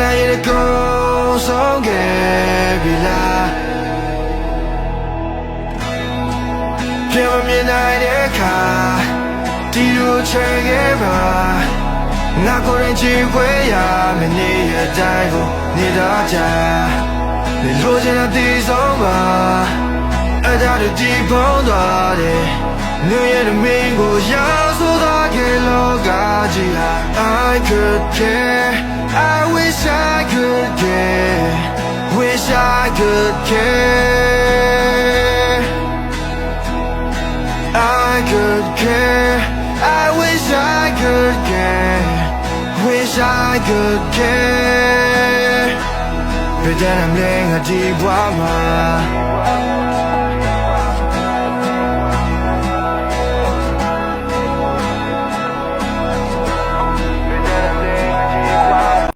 လာရဲ့ကိုဆုံးခဲ့ပြီလားပြန်မမြင်နိုင်တဲ့အခါဒီလိုချင်ခဲ့ပါငါကိုယ်ရင်ချီခွေရမနေရတိုင်းကိုနေတာကြလေလိုချင်တဲ့ဒီဆုံးပါအဲ့ဒါတို့ဒီပုံသွားတယ်new year မင်းကိုရောက်ဆိုတာကေလောကကြီးဟာ I could care I wish I could care wish I could care I could care I wish I could care wish I could care but then I'm laying a deep